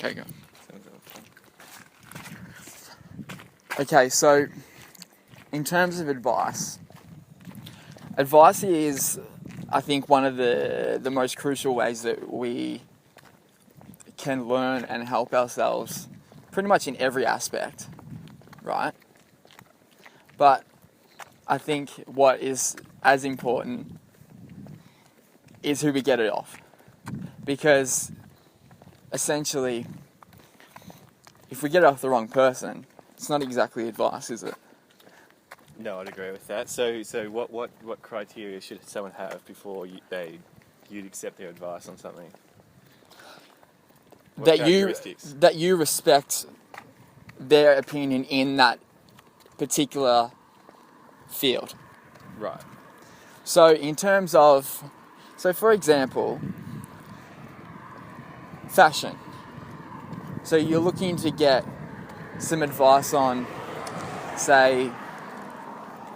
Okay, go. Okay, so in terms of advice is, I think, one of the most crucial ways that we can learn and help ourselves pretty much in every aspect, right? But I think what is as important is who we get it off. Because essentially, if we get it off the wrong person, it's not exactly advice, is it? No, I'd agree with that. So what criteria should someone have before you'd accept their advice on something? What characteristics? That you respect their opinion in that particular field. Right. So in terms of, for example, fashion. So you're looking to get some advice on, say,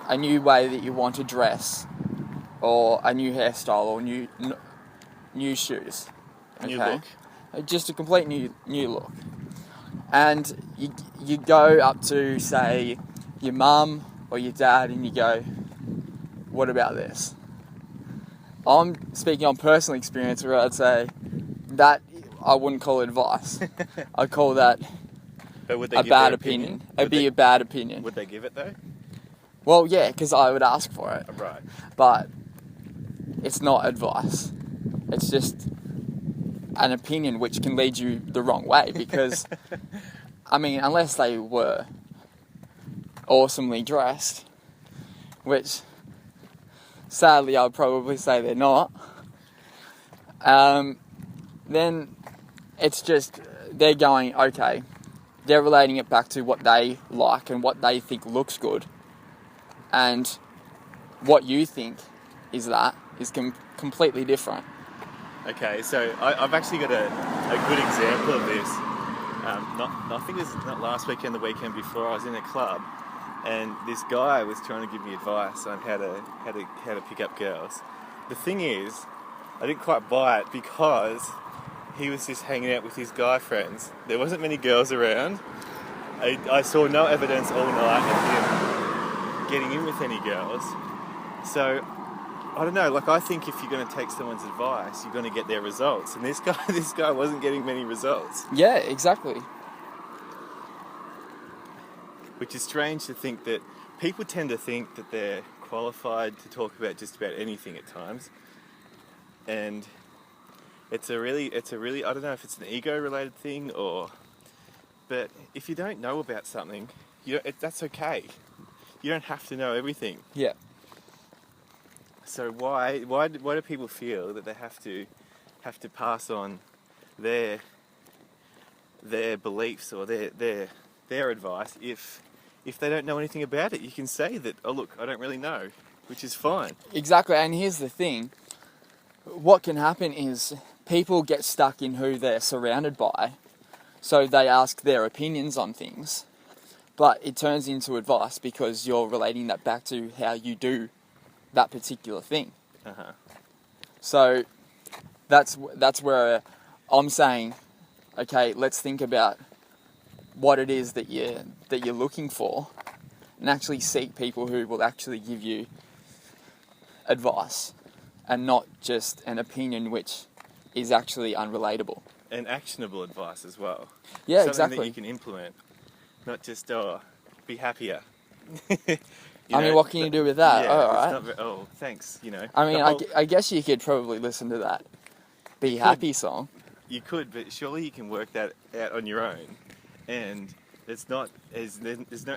a new way that you want to dress, or a new hairstyle, or new shoes. Okay? New look. Just a complete new look. And you go up to, say, your mum or your dad, and you go, what about this? I'm speaking on personal experience, where I'd say that I wouldn't call it advice. I'd call that a bad opinion. It'd be a bad opinion. Would they give it though? Well, yeah, because I would ask for it. Right. But it's not advice. It's just an opinion which can lead you the wrong way, because, I mean, unless they were awesomely dressed, which sadly I'd probably say they're not, then it's just, they're going, okay, they're relating it back to what they like and what they think looks good, and what you think is completely different. Okay, so I've actually got a good example of this. I think it was not last weekend, the weekend before. I was in a club, and this guy was trying to give me advice on how to pick up girls. The thing is, I didn't quite buy it because he was just hanging out with his guy friends. There wasn't many girls around. I saw no evidence all night of him getting in with any girls. So I don't know, I think if you're going to take someone's advice, you're going to get their results. And this guy wasn't getting many results. Yeah, exactly. Which is strange to think that people tend to think that they're qualified to talk about just about anything at times. And it's a really, I don't know if it's an ego-related thing but if you don't know about something, that's okay. You don't have to know everything. Yeah. So why do people feel that they have to pass on their beliefs or their advice if they don't know anything about it? You can say that, oh look, I don't really know, which is fine. Exactly, and here's the thing. What can happen is people get stuck in who they're surrounded by, so they ask their opinions on things, but it turns into advice because you're relating that back to how you do that particular thing. Uh-huh. So that's where I'm saying, okay, let's think about what it is that you're looking for, and actually seek people who will actually give you advice, and not just an opinion which is actually unrelatable. And actionable advice as well. Yeah, Something exactly. that you can implement, not just be happier. I mean, what can you do with that? Yeah, all right. Thanks, I mean, I guess you could probably listen to that Be Happy song. You could, but surely you can work that out on your own. And there's no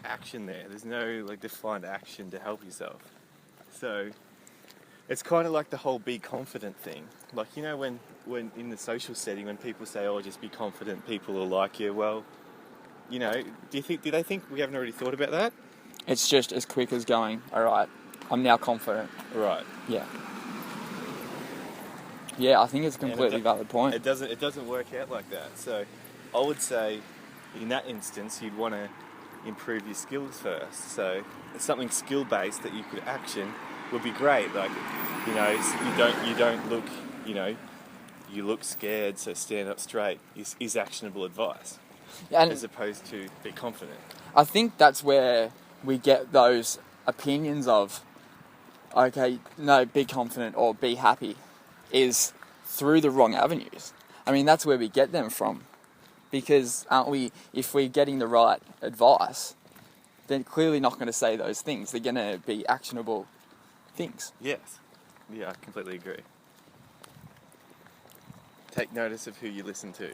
action there. There's no defined action to help yourself. So it's kind of like the whole be confident thing. When in the social setting, when people say, oh, just be confident, people will like you. Well, do they think we haven't already thought about that? It's just as quick as going, all right, I'm now confident. Right. Yeah. Yeah, I think it's a completely valid point. It doesn't work out like that. So I would say in that instance, you'd want to improve your skills first. So something skill-based that you could action would be great. You don't look, you look scared, so stand up straight is actionable advice, And as opposed to be confident. I think that's where we get those opinions of, okay, no, be confident or be happy, is through the wrong avenues. I mean, that's where we get them from. Because aren't we, if we're getting the right advice, they're clearly not going to say those things. They're going to be actionable things. Yes. Yeah, I completely agree. Take notice of who you listen to.